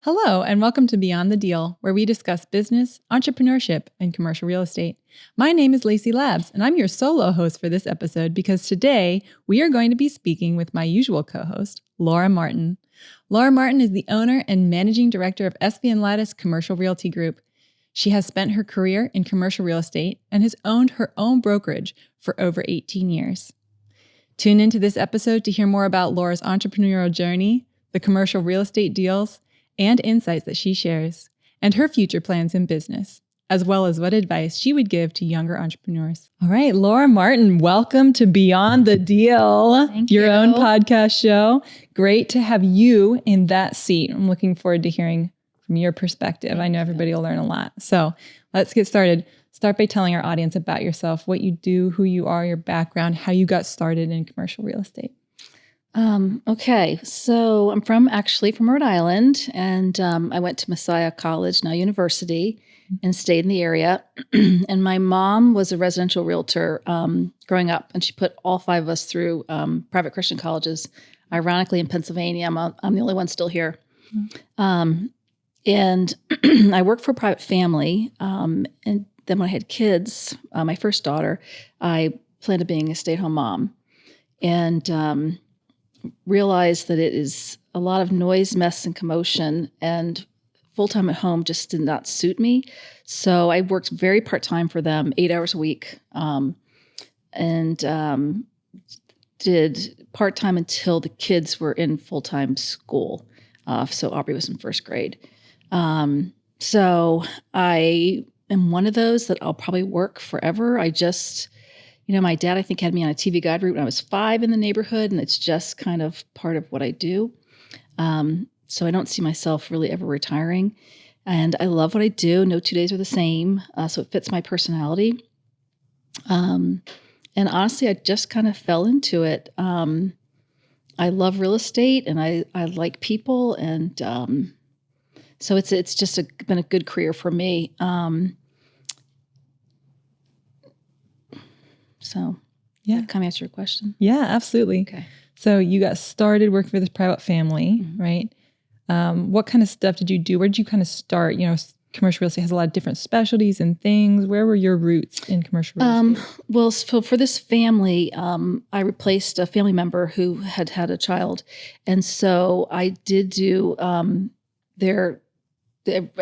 Hello, and welcome to Beyond the Deal, where we discuss business, entrepreneurship, and commercial real estate. My name is Lacey Labs, and I'm your solo host for this episode because today we are going to be speaking with my usual co-host, Laura Martin. Laura Martin is the owner and managing director of SVN Latus Commercial Realty Group. She has spent her career in commercial real estate and has owned her own brokerage for over 18 years. Tune into this episode to hear more about Laura's entrepreneurial journey, the commercial real estate deals, and insights that she shares, and her future plans in business, as well as what advice she would give to younger entrepreneurs. All right, Laura Martin, welcome to Beyond the Deal, your own podcast show. Great to have you in that seat. I'm looking forward to hearing from your perspective. I know everybody will learn a lot. So let's get started. Start by telling our audience about yourself, what you do, who you are, your background, how you got started in commercial real estate. Okay, so I'm from Rhode Island, and I went to Messiah College, now university, and stayed in the area. And my mom was a residential realtor growing up, and she put all five of us through private Christian colleges. Ironically, in Pennsylvania, I'm the only one still here. And I worked for a private family, and then when I had kids, my first daughter, I planned on being a stay-at-home mom, and realized that it is a lot of noise, mess, and commotion, and full-time at home just did not suit me. So I worked very part-time for them, 8 hours a week, and did part-time until the kids were in full-time school. So Aubrey was in first grade. So I am one of those that I'll probably work forever. My dad, I think, had me on a TV guide route when I was 5 in the neighborhood, and it's just kind of part of what I do. So I don't see myself really ever retiring. And I love what I do. No 2 days are the same, so it fits my personality. And honestly, I just kind of fell into it. I love real estate, and I like people, and so it's just been a good career for me. So yeah, kind of answer your question. Yeah, absolutely. Okay. So you got started working for this private family, right? What kind of stuff did you do? Where did you kind of start? Commercial real estate has a lot of different specialties and things. Where were your roots in commercial real estate? Well, so for this family, I replaced a family member who had a child. And so I did do I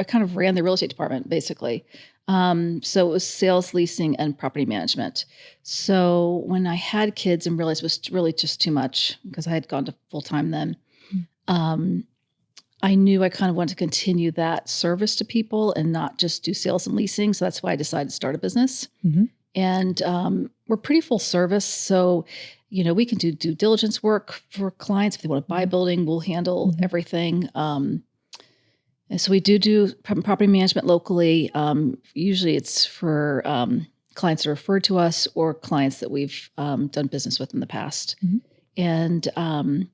kind of ran the real estate department, basically. So it was sales, leasing, and property management. So when I had kids and realized it was really just too much because I had gone to full-time then, I knew I kind of wanted to continue that service to people and not just do sales and leasing. So that's why I decided to start a business. Mm-hmm. And we're pretty full service. So, we can do due diligence work for clients. If they want to buy a building, we'll handle everything. And so we do property management locally. Usually it's for clients that are referred to us or clients that we've done business with in the past. Mm-hmm. And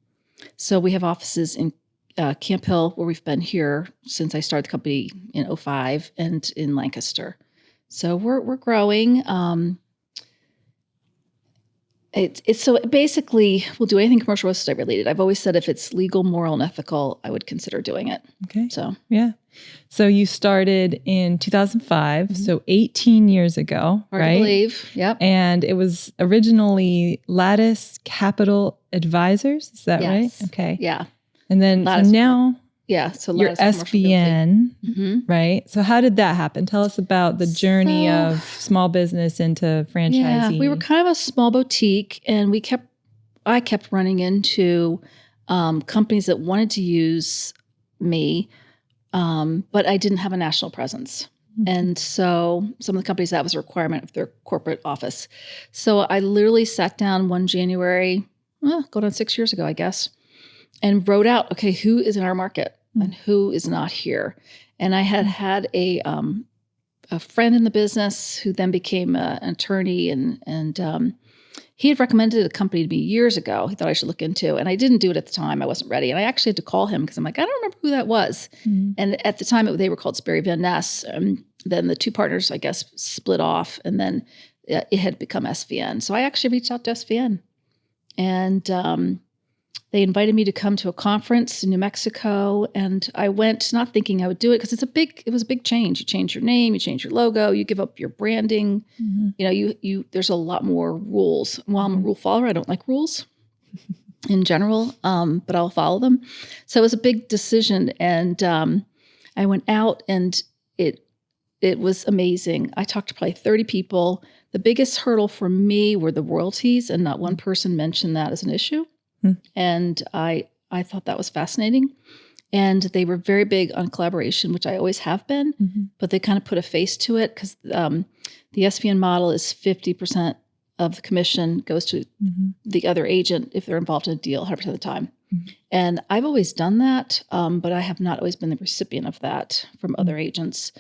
so we have offices in Camp Hill, where we've been here since I started the company in 2005, and in Lancaster. So we're growing. It's so basically we'll do anything commercial real estate related. I've always said if it's legal, moral, and ethical, I would consider doing it. Okay. So yeah. So you started in 2005, so 18 years ago, Hard right? to believe. Yep. And it was originally Latus Capital Advisors. Is that right? Okay. Yeah. And then Latus, so now so you're SVN, right? So how did that happen? Tell us about the journey of small business into franchising. Yeah, we were kind of a small boutique, and I kept running into companies that wanted to use me, but I didn't have a national presence. Mm-hmm. And so some of the companies, that was a requirement of their corporate office. So I literally sat down one January, going on 6 years ago, I guess, and wrote out, okay, who is in our market and who is not here. And I had a friend in the business who then became an attorney, and he had recommended a company to me years ago. He thought I should look into, and I didn't do it at the time. I wasn't ready. And I actually had to call him because I'm like, I don't remember who that was. Mm-hmm. And at the time they were called Sperry Van Ness. Then the two partners, I guess, split off, and then it had become SVN. So I actually reached out to SVN, and they invited me to come to a conference in New Mexico, and I went not thinking I would do it because it was a big change. You change your name, you change your logo, you give up your branding. There's a lot more rules. While I'm a rule follower, I don't like rules in general, but I'll follow them. So it was a big decision, and I went out, and it was amazing. I talked to probably 30 people. The biggest hurdle for me were the royalties, and not one person mentioned that as an issue. And I thought that was fascinating. And they were very big on collaboration, which I always have been, but they kind of put a face to it because the SVN model is 50% of the commission goes to the other agent if they're involved in a deal 100% of the time. And I've always done that, but I have not always been the recipient of that from other agents.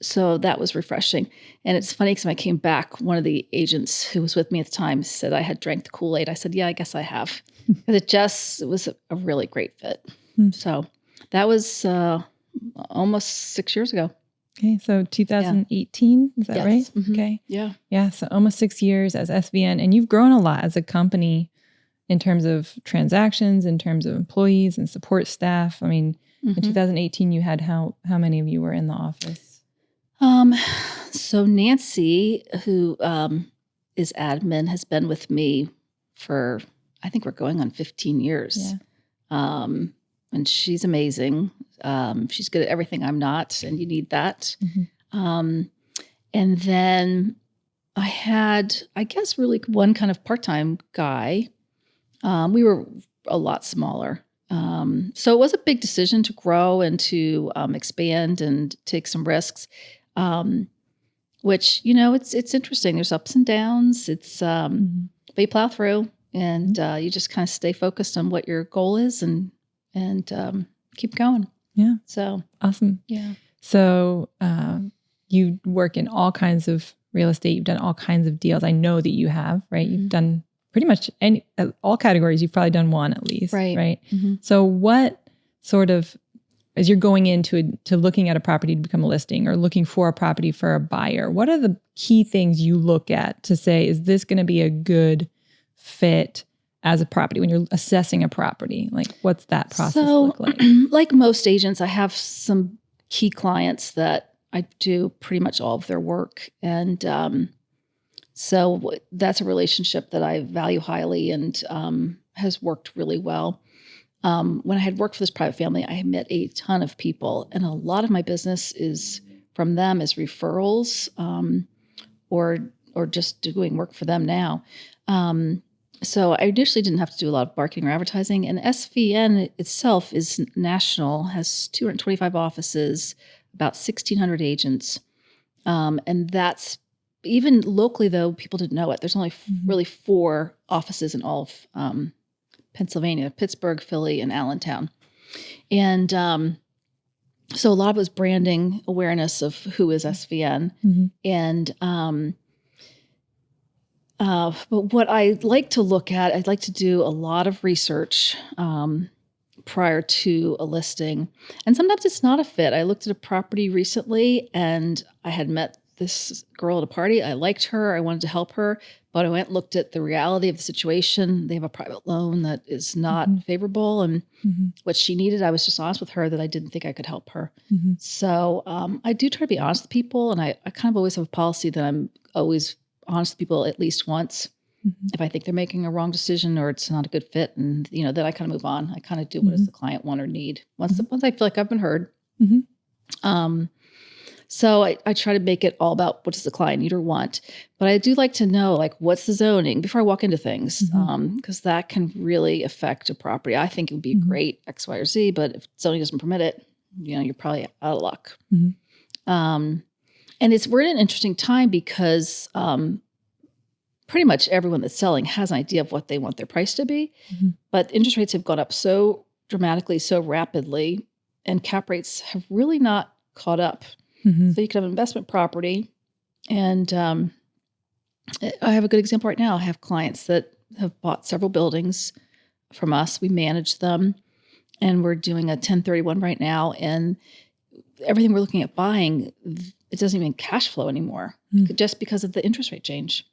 So that was refreshing. And it's funny because when I came back, one of the agents who was with me at the time said I had drank the Kool-Aid. I said, yeah, I guess I have. Because it was a really great fit. So that was almost 6 years ago. Okay, so 2018, is that right? Okay. Yeah. Yeah, so almost 6 years as SVN. And you've grown a lot as a company in terms of transactions, in terms of employees and support staff. I mean, in 2018, you had how many of you were in the office? So Nancy, who is admin, has been with me for, I think we're going on 15 years. Yeah. And she's amazing. She's good at everything I'm not, and you need that. And then I had, I guess, really one kind of part-time guy. We were a lot smaller. So it was a big decision to grow and to expand and take some risks, which, it's interesting. There's ups and downs. It's, but you plow through, and you just kind of stay focused on what your goal is and keep going. Yeah. So awesome. Yeah. So you work in all kinds of real estate. You've done all kinds of deals. I know that you have, right? You've done pretty much all categories. You've probably done one at least, right? So what sort of, as you're going into looking at a property to become a listing or looking for a property for a buyer, what are the key things you look at to say, is this going to be a good fit as a property when you're assessing a property? Like, what's that process look like? Like most agents, I have some key clients that I do pretty much all of their work. And so that's a relationship that I value highly and has worked really well. When I had worked for this private family, I had met a ton of people, and a lot of my business is from them as referrals or just doing work for them now. So I initially didn't have to do a lot of marketing or advertising, and SVN itself is national, has 225 offices, about 1,600 agents. And that's, even locally though, people didn't know it. There's only really 4 offices in all of Pennsylvania: Pittsburgh, Philly, and Allentown. And so a lot of it was branding awareness of who is SVN. And but what I like to look at, I'd like to do a lot of research prior to a listing. And sometimes it's not a fit. I looked at a property recently, and I had met this girl at a party. I liked her. I wanted to help her. But I went and looked at the reality of the situation. They have a private loan that is not favorable. And what she needed, I was just honest with her that I didn't think I could help her. So I do try to be honest with people. And I kind of always have a policy that I'm always honest with people at least once. If I think they're making a wrong decision or it's not a good fit, and then I kind of move on. I kind of do what does the client want or need once I feel like I've been heard. So I try to make it all about what does the client need or want. But I do like to know, like, what's the zoning before I walk into things, because that can really affect a property. I think it would be great X, Y, or Z, but if zoning doesn't permit it, you're probably out of luck. And we're in an interesting time because pretty much everyone that's selling has an idea of what they want their price to be, but interest rates have gone up so dramatically, so rapidly, and cap rates have really not caught up. So you could have an investment property, and I have a good example right now. I have clients that have bought several buildings from us. We manage them, and we're doing a 1031 right now, and everything we're looking at buying, it doesn't even cash flow anymore just because of the interest rate change.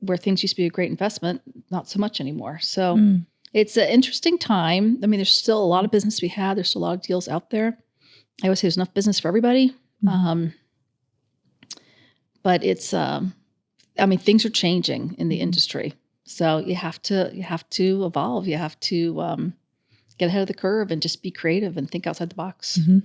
where things used to be a great investment, not so much anymore. So Mm. it's an interesting time. I mean, there's still a lot of business to be had. There's still a lot of deals out there. I always say there's enough business for everybody. Mhm. But it's, things are changing in the industry. So you have to evolve. You have to get ahead of the curve and just be creative and think outside the box. Mhm.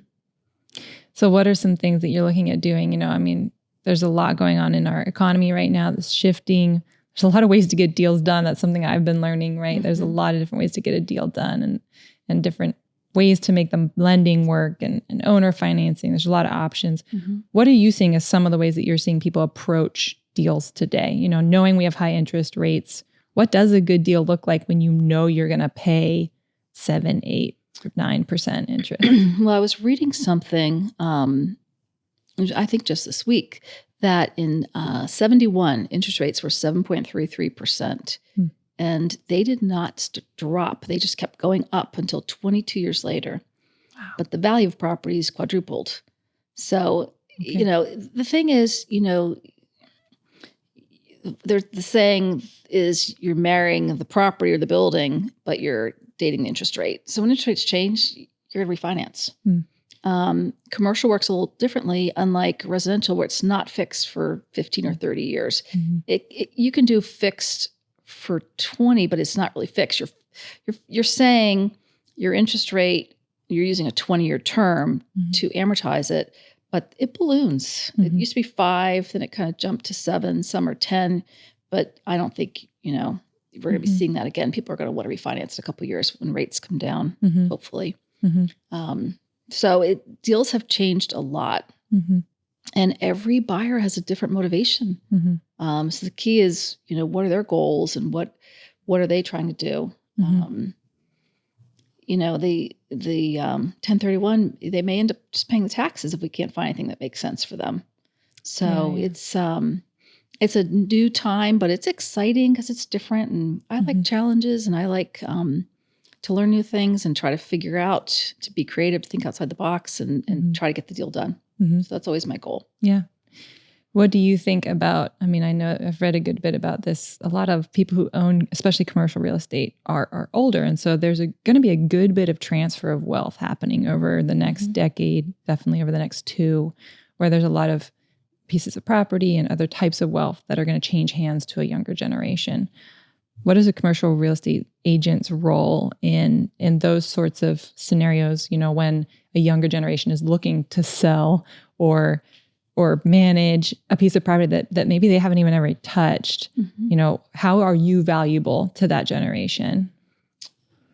So what are some things that you're looking at doing? There's a lot going on in our economy right now that's shifting. There's a lot of ways to get deals done. That's something I've been learning, right? Mm-hmm. There's a lot of different ways to get a deal done and different ways to make the lending work and owner financing. There's a lot of options. Mm-hmm. What are you seeing as some of the ways that you're seeing people approach deals today? Knowing we have high interest rates, what does a good deal look like when you know you're going to pay 7, 8, 9% interest? Well, I was reading something, I think just this week, that in 71, interest rates were 7.33%. And they did not drop. They just kept going up until 22 years later. Wow. But the value of properties quadrupled. So, Okay. The thing is, there's the saying is you're marrying the property or the building, but you're dating the interest rate. So when interest rates change, you're going to refinance. Commercial works a little differently, unlike residential, where it's not fixed for 15 or 30 years. You can do fixed for 20, but it's not really fixed. You're saying your interest rate, you're using a 20-year term to amortize it, but it balloons. It used to be 5, then it kind of jumped to 7, some are 10, but I don't think, we're going to be seeing that again. People are going to want to refinance in a couple of years when rates come down, hopefully. So deals have changed a lot. And every buyer has a different motivation. So the key is, what are their goals and what are they trying to do? The 1031, they may end up just paying the taxes if we can't find anything that makes sense for them. So it's a new time, but it's exciting because it's different. And I like challenges, and I like to learn new things and try to figure out, to be creative, to think outside the box and try to get the deal done. So that's always my goal. Yeah. What do you think about, I know I've read a good bit about this. A lot of people who own, especially commercial real estate, are older. And so there's going to be a good bit of transfer of wealth happening over the next decade, definitely over the next 2, where there's a lot of pieces of property and other types of wealth that are going to change hands to a younger generation. What is a commercial real estate agent's role in those sorts of scenarios, when a younger generation is looking to sell or manage a piece of property that maybe they haven't even ever touched? How are you valuable to that generation?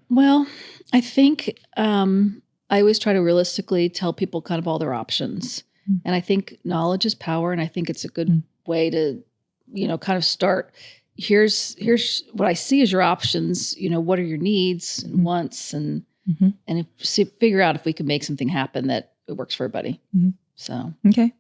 Well, I think I always try to realistically tell people kind of all their options. And I think knowledge is power. And I think it's a good way to, kind of start. Here's what I see as your options. What are your needs and wants, and figure out if we can make something happen that it works for everybody. So okay.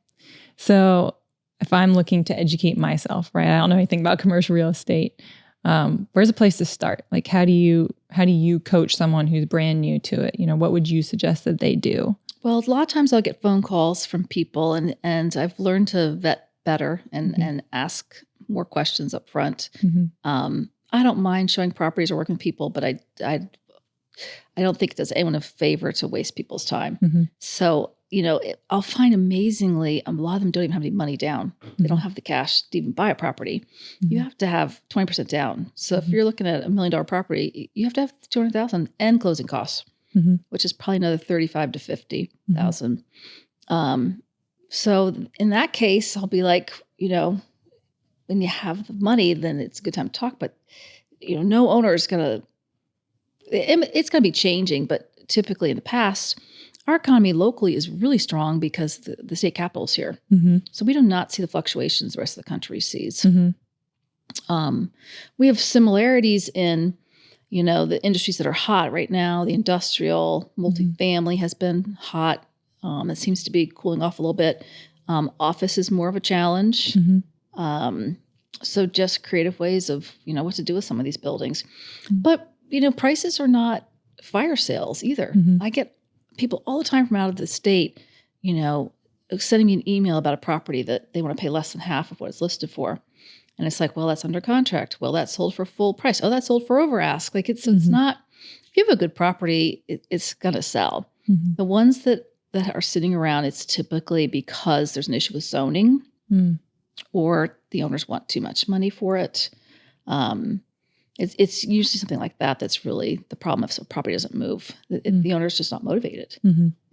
So if I'm looking to educate myself, right, I don't know anything about commercial real estate. Where's a place to start? Like, how do you coach someone who's brand new to it? What would you suggest that they do? Well, a lot of times I'll get phone calls from people, and I've learned to vet better and ask more questions up front. I don't mind showing properties or working with people, but I don't think it does anyone a favor to waste people's time. So, I'll find amazingly, a lot of them don't even have any money down. They don't have the cash to even buy a property. You have to have 20% down. So if you're looking at $1 million property, you have to have $200,000 and closing costs, which is probably another $35,000 to $50,000. So in that case, I'll be like, when you have the money, then it's a good time to talk. But, no owner is it's going to be changing. But typically in the past, our economy locally is really strong because the state capital is here. So we do not see the fluctuations the rest of the country sees. We have similarities in, the industries that are hot right now. The industrial, multifamily has been hot. It seems to be cooling off a little bit. Office is more of a challenge. So just creative ways of, what to do with some of these buildings. But, prices are not fire sales either. I get people all the time from out of the state, sending me an email about a property that they want to pay less than half of what it's listed for. And it's like, well, that's under contract. Well, that's sold for full price. Oh, that's sold for over ask. Like it's not, if you have a good property, it's going to sell. The ones that are sitting around, it's typically because there's an issue with zoning or the owners want too much money for it. It's usually something like that that's really the problem if a property doesn't move. The owner's just not motivated.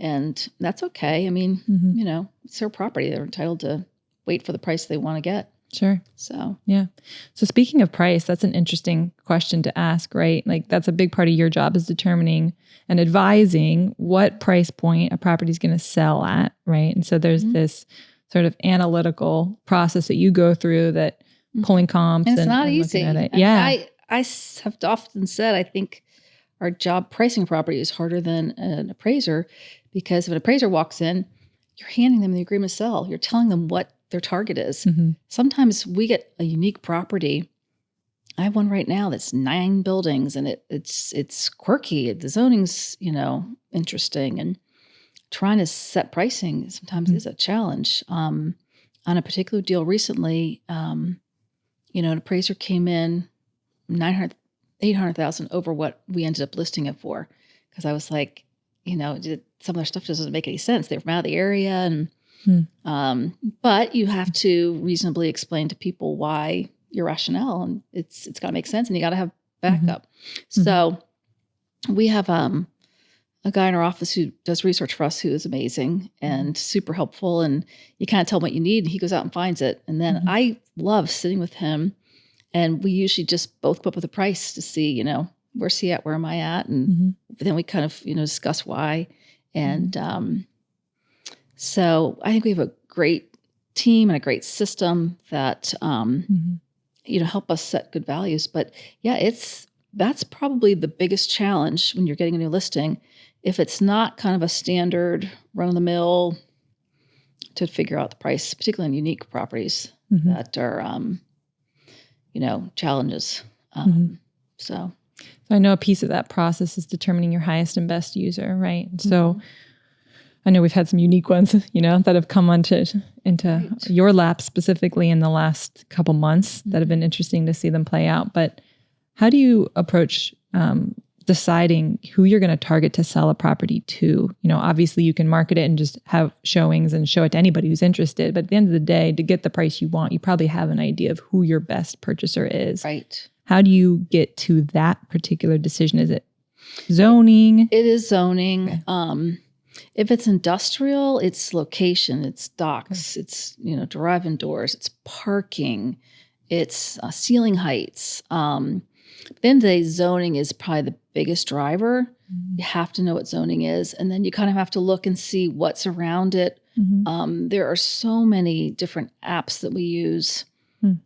And that's okay. I mean, you know, it's their property. They're entitled to wait for the price they want to get. Sure. So, yeah. So speaking of price, that's an interesting question to ask, right? Like that's a big part of your job is determining and advising what price point a property is going to sell at, right? And so there's this sort of analytical process that you go through that pulling comps. And it's not easy. At it. Yeah. I have often said, I think our job pricing a property is harder than an appraiser because if an appraiser walks in, you're handing them the agreement to sell. You're telling them what their target is. Sometimes we get a unique property. I have one right now that's 9 buildings and it's quirky. The zoning's, you know, interesting, and trying to set pricing sometimes is a challenge. On a particular deal recently, you know, an appraiser came in $800,000 over what we ended up listing it for. Because I was like, you know, some of their stuff doesn't make any sense. They're from out of the area, and but you have to reasonably explain to people why your rationale, and it's got to make sense, and you got to have backup. So we have a guy in our office who does research for us who is amazing and super helpful, and you kind of tell him what you need, and he goes out and finds it. And then I love sitting with him, and we usually just both come up with a price to see, you know, where's he at, where am I at, and then we kind of, you know, discuss why. And so I think we have a great team and a great system that, you know, help us set good values. But yeah, that's probably the biggest challenge when you're getting a new listing. If it's not kind of a standard run-of-the-mill, to figure out the price, particularly on unique properties that are, you know, challenges. So I know a piece of that process is determining your highest and best user, right? So I know we've had some unique ones, you know, that have come into your lap specifically in the last couple months that have been interesting to see them play out. But how do you approach deciding who you're going to target to sell a property to? You know, obviously you can market it and just have showings and show it to anybody who's interested. But at the end of the day, to get the price you want, you probably have an idea of who your best purchaser is. Right. How do you get to that particular decision? Is it zoning? It is zoning. Okay. If it's industrial, it's location, it's docks, it's, you know, drive-in doors, it's parking, it's ceiling heights. Then the zoning is probably the biggest driver. You have to know what zoning is, and then you kind of have to look and see what's around it. There are so many different apps that we use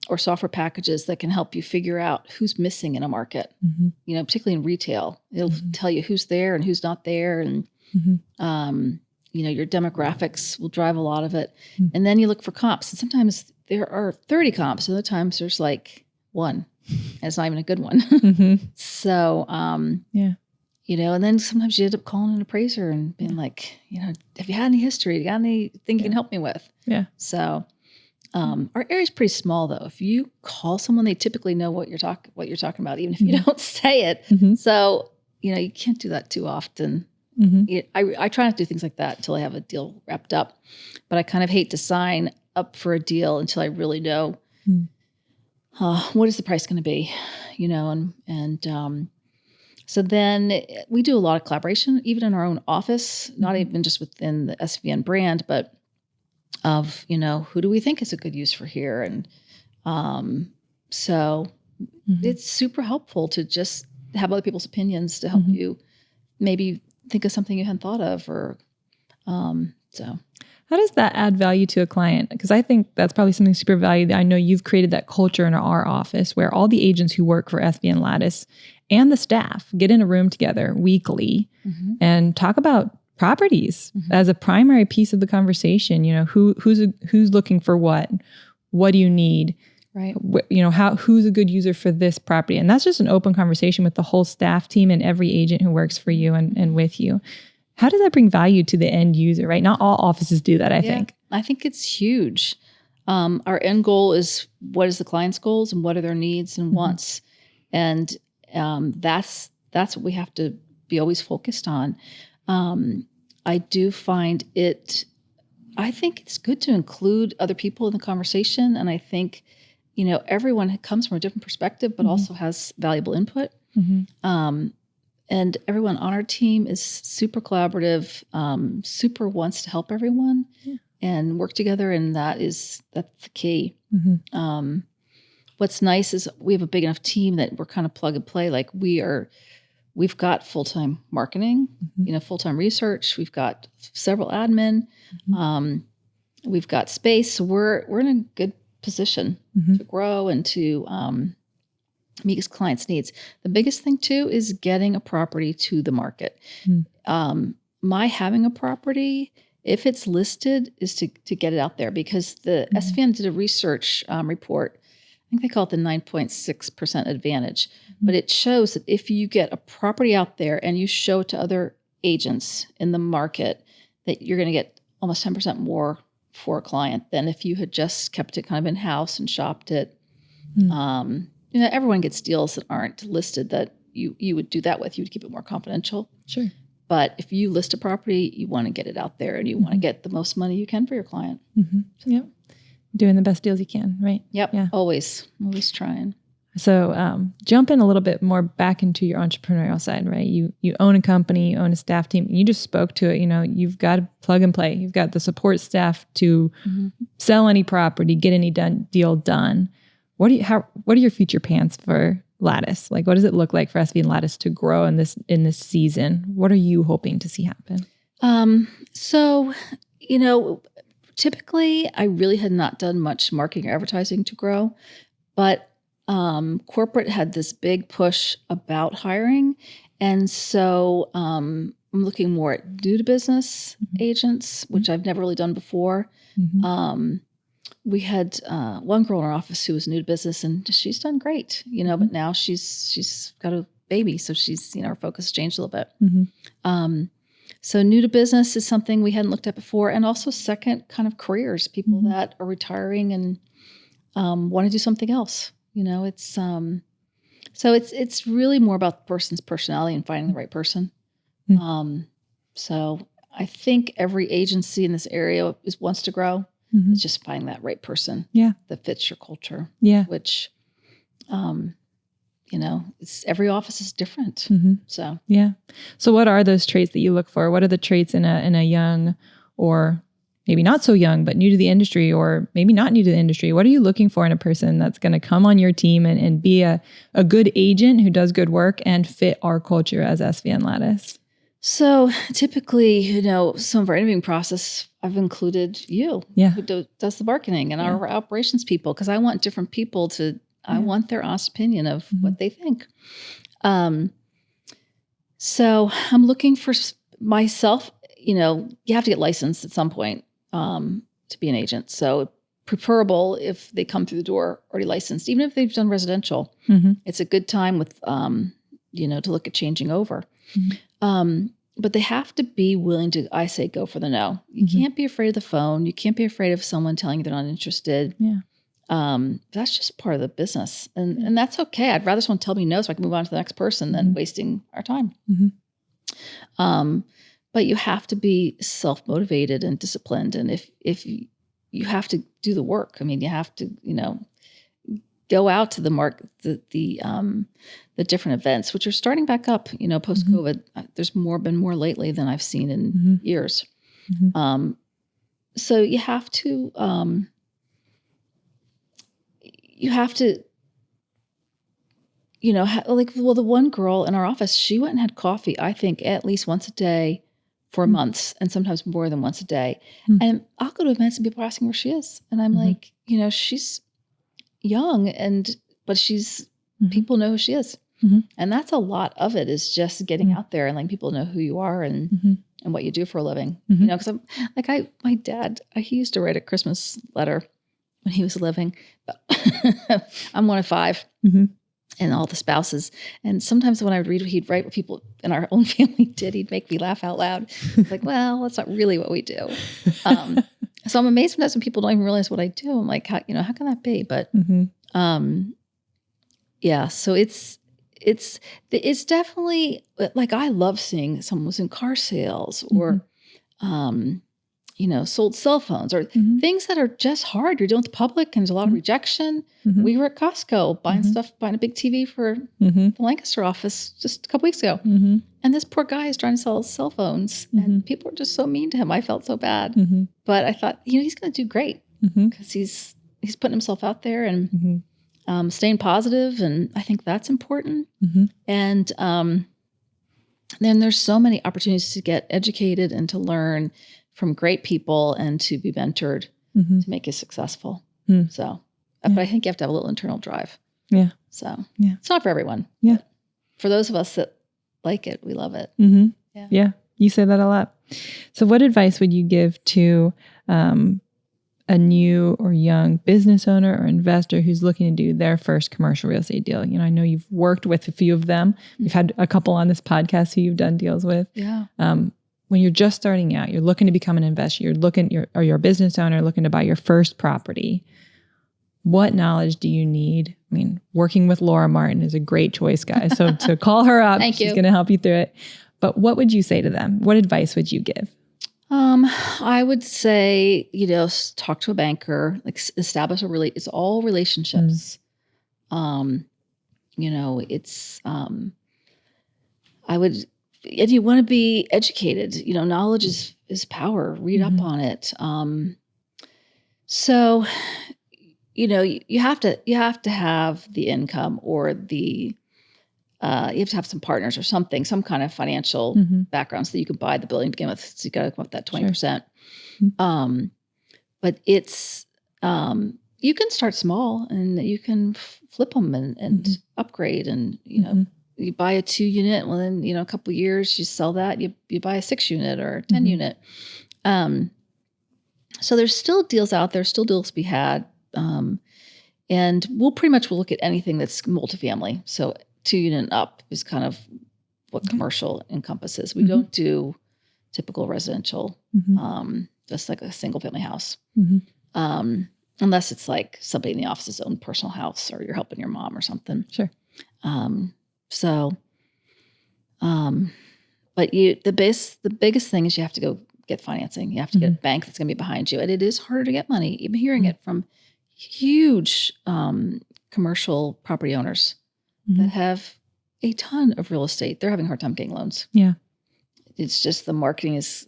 or software packages that can help you figure out who's missing in a market. You know, particularly in retail, it'll tell you who's there and who's not there, and you know, your demographics will drive a lot of it. And then you look for comps, and sometimes there are 30 comps, and other times there's like one. And it's not even a good one. So, you know, and then sometimes you end up calling an appraiser and being like, you know, have you had any history? You got anything you can help me with? Yeah. So, our area's pretty small though. If you call someone, they typically know what you're talking about, even if you don't say it. So, you know, you can't do that too often. I try not to do things like that until I have a deal wrapped up, but I kind of hate to sign up for a deal until I really know what is the price going to be, you know, and so then we do a lot of collaboration, even in our own office, not even just within the SVN brand, but of, you know, who do we think is a good use for here? And so it's super helpful to just have other people's opinions to help you maybe think of something you hadn't thought of, or so. How does that add value to a client? Because I think that's probably something super valuable. I know you've created that culture in our office where all the agents who work for SVN Latus and the staff get in a room together weekly and talk about properties as a primary piece of the conversation. You know, who's looking for what? What do you need? Right. You know, who's a good user for this property? And that's just an open conversation with the whole staff team and every agent who works for you and with you. How does that bring value to the end user, right? Not all offices do that, I think. I think it's huge. Our end goal is what is the client's goals and what are their needs and wants. And that's what we have to be always focused on. I do find I think it's good to include other people in the conversation. And I think, everyone comes from a different perspective, but also has valuable input. And everyone on our team is super collaborative, super wants to help everyone and work together. And that's the key. What's nice is we have a big enough team that we're kind of plug and play. Like we've got full-time marketing, full-time research. We've got several admin. We've got space. So we're in a good position to grow and to meet clients' needs. The biggest thing too is getting a property to the market. My having a property, if it's listed, is to get it out there, because the SVN did a research report. I think they call it the 9.6% advantage, but it shows that if you get a property out there and you show it to other agents in the market, that you're going to get almost 10% more for a client than if you had just kept it kind of in-house and shopped it. Everyone gets deals that aren't listed that you would do that with. You would keep it more confidential. Sure. But if you list a property, you want to get it out there and you want to get the most money you can for your client. Yep. Doing the best deals you can, right? Yep. Yeah. Always trying. So jump in a little bit more back into your entrepreneurial side, right? You own a company, you own a staff team, and you just spoke to it. You've got to plug and play. You've got the support staff to sell any property, get any deal done. What are your future plans for Latus? Like, what does it look like for SVN Latus to grow in this season? What are you hoping to see happen? So, typically I really had not done much marketing or advertising to grow, but corporate had this big push about hiring. And so I'm looking more at new to business agents, which I've never really done before. We had one girl in our office who was new to business, and she's done great, but now she's got a baby. So she's, her focus changed a little bit. So new to business is something we hadn't looked at before. And also second kind of careers, people that are retiring and want to do something else. So it's really more about the person's personality and finding the right person. So I think every agency in this area wants to grow. It's just finding that right person that fits your culture. Which, every office is different. So So what are those traits that you look for? What are the traits in a young, or maybe not so young, but new to the industry, or maybe not new to the industry? What are you looking for in a person that's going to come on your team and be a good agent who does good work and fit our culture as SVN Latus? So typically, some of our interviewing process, I've included you, who does the marketing, and our operations people, because I want different people I want their honest opinion of what they think. So I'm looking for myself, you have to get licensed at some point to be an agent. So preferable if they come through the door already licensed, even if they've done residential. It's a good time with, to look at changing over. But they have to be willing to, I say, go for the no. You can't be afraid of the phone. You can't be afraid of someone telling you they're not interested. That's just part of the business. And that's okay. I'd rather someone tell me no so I can move on to the next person than wasting our time. But you have to be self-motivated and disciplined. And if you have to do the work, you have to, go out to the market, the different events, which are starting back up, post-COVID. There's been more lately than I've seen in years. So you have to, the one girl in our office, she went and had coffee, I think, at least once a day for months, and sometimes more than once a day. And I'll go to events and people are asking where she is. And I'm like, she's young, but she's, people know who she is. And that's a lot of it, is just getting out there and letting people know who you are and what you do for a living. Because I'm like, my dad, he used to write a Christmas letter when he was living. I'm one of 5 and all the spouses. And sometimes when I would read what he'd write, what people in our own family did, he'd make me laugh out loud. It's like, well, that's not really what we do. So I'm amazed sometimes when people don't even realize what I do. I'm like, how can that be? But yeah, so it's definitely like I love seeing someone was in car sales or sold cell phones or things that are just hard. You're dealing with the public and there's a lot of rejection. We were at Costco buying a big TV for the Lancaster office just a couple weeks ago. And this poor guy is trying to sell cell phones and people are just so mean to him. I felt so bad. But I thought, he's going to do great because he's putting himself out there and staying positive. And I think that's important. And then there's so many opportunities to get educated and to learn from great people and to be mentored to make you successful. So, but I think you have to have a little internal drive. Yeah. So it's not for everyone. Yeah. For those of us that like it, we love it. Yeah. You say that a lot. So what advice would you give to a new or young business owner or investor who's looking to do their first commercial real estate deal? I know you've worked with a few of them. We've had a couple on this podcast who you've done deals with. Yeah. When you're just starting out, you're looking to become an investor, you're a business owner looking to buy your first property. What knowledge do you need? I mean, working with Laura Martin is a great choice, guys. So to call her up, she's going to help you through it. But what would you say to them? What advice would you give? I would say, talk to a banker, like establish it's all relationships. And you want to be educated, knowledge is power. Read up on it. So, you have to have the income or you have to have some partners or something, some kind of financial background so that you can buy the building to begin with. So you got to come up with that 20%. Sure. But it's, you can start small and you can flip them and upgrade and, you buy a 2-unit, well then, a couple of years you sell that, you buy a 6-unit or a 10-unit. So there's still deals out there, still deals to be had. And we'll look at anything that's multifamily. So 2-unit and up is kind of what commercial encompasses. We don't do typical residential, just like a single family house. Unless it's like somebody in the office's own personal house or you're helping your mom or something. Sure. But the biggest thing is you have to go get financing. You have to get a bank that's going to be behind you. And it is harder to get money. I'm hearing it from huge commercial property owners that have a ton of real estate. They're having a hard time getting loans. Yeah. It's just the market's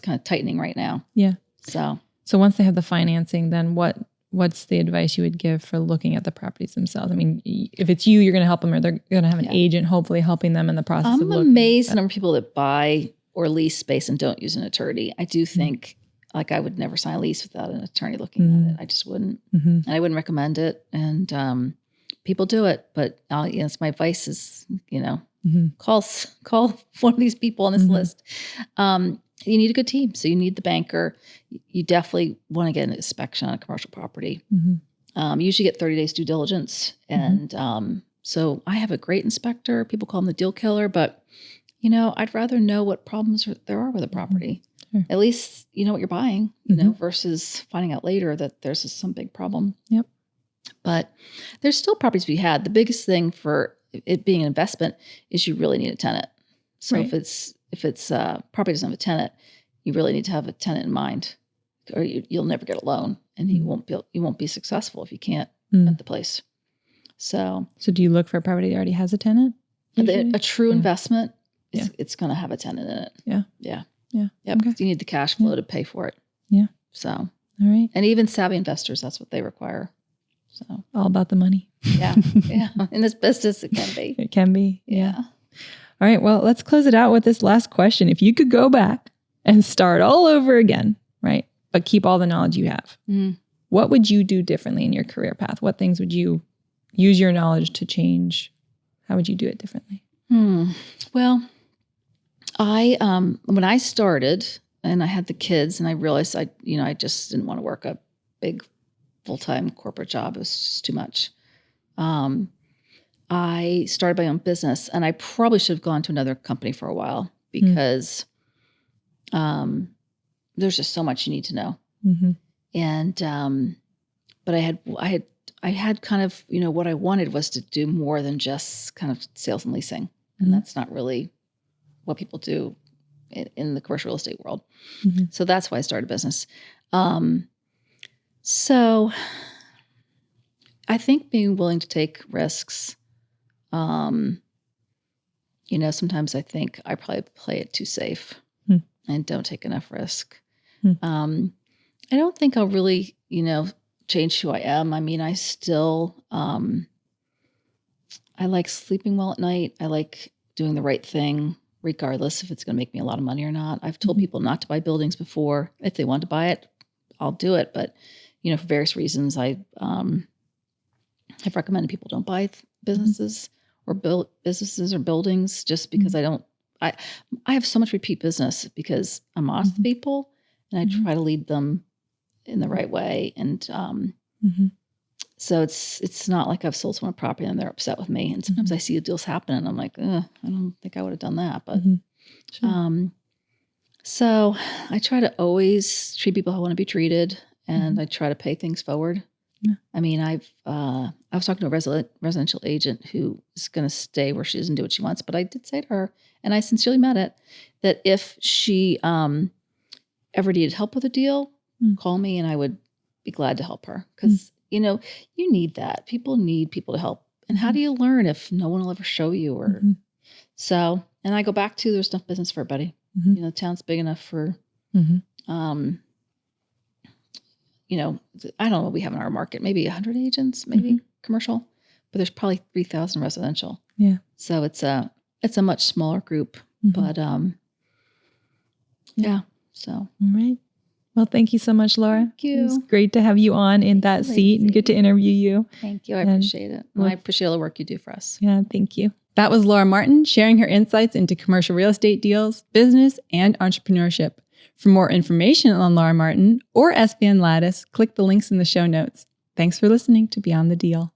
kind of tightening right now. Yeah. So once they have the financing, then what's the advice you would give for looking at the properties themselves? I mean, if it's you, you're going to help them, or they're going to have an agent hopefully helping them in the process of looking. I'm amazed at the number of people that buy or lease space and don't use an attorney. I do think, like, I would never sign a lease without an attorney looking at it. I just wouldn't. And I wouldn't recommend it. And people do it, but it's my advice is, call one of these people on this list. You need a good team. So you need the banker. You definitely want to get an inspection on a commercial property. You usually get 30 days due diligence. And so I have a great inspector. People call him the deal killer, but I'd rather know what problems there are with a property. Sure. At least you know what you're buying, versus finding out later that there's some big problem. Yep. But there's still properties to be had. The biggest thing for it being an investment is you really need a tenant. So if it's property doesn't have a tenant, you really need to have a tenant in mind, or you'll never get a loan, and you won't be successful if you can't rent the place. So do you look for a property that already has a tenant? A true investment, it's going to have a tenant in it. Yeah. Okay. Because you need the cash flow to pay for it. Yeah. So all right. And even savvy investors, that's what they require. So all about the money. Yeah. In this business, it can be. It can be. Yeah. All right. Well, let's close it out with this last question. If you could go back and start all over again, right, but keep all the knowledge you have, what would you do differently in your career path? What things would you use your knowledge to change? How would you do it differently? Well, when I started and I had the kids and I realized I just didn't want to work a big full-time corporate job. It was just too much. I started my own business, and I probably should have gone to another company for a while because there's just so much you need to know. Mm-hmm. And but I had kind of, what I wanted was to do more than just kind of sales and leasing, and that's not really what people do in the commercial real estate world. Mm-hmm. So that's why I started a business. So I think being willing to take risks. Sometimes I think I probably play it too safe and don't take enough risk. I don't think I'll really, change who I am. I mean, I still, I like sleeping well at night. I like doing the right thing, regardless if it's going to make me a lot of money or not. I've told people not to buy buildings before. If they want to buy it, I'll do it. But, for various reasons, I've recommended people don't buy businesses or build businesses or buildings just because I have so much repeat business because I'm honest with people and I try to lead them in the right way. And so it's not like I've sold someone a property and they're upset with me. And sometimes I see deals happen and I'm like, I don't think I would have done that. But sure. So I try to always treat people how I want to be treated, and I try to pay things forward. Yeah. I mean, I was talking to a residential agent who is going to stay where she is and do what she wants. But I did say to her, and I sincerely meant it, that if she ever needed help with a deal, call me and I would be glad to help her. Because, you need that. People need people to help. And how do you learn if no one will ever show you? Or So, and I go back to there's enough business for everybody. The town's big enough for, I don't know what we have in our market, maybe 100 agents, maybe commercial, but there's probably 3,000 residential. Yeah. So it's a much smaller group, but yeah. So. All right. Well, thank you so much, Laura. Thank you. It was great to have you on in that seat and get to interview you. Thank you. I appreciate it. I appreciate all the work you do for us. Yeah, thank you. That was Laura Martin sharing her insights into commercial real estate deals, business, and entrepreneurship. For more information on Laura Martin or SVN Latus, click the links in the show notes. Thanks for listening to Beyond the Deal.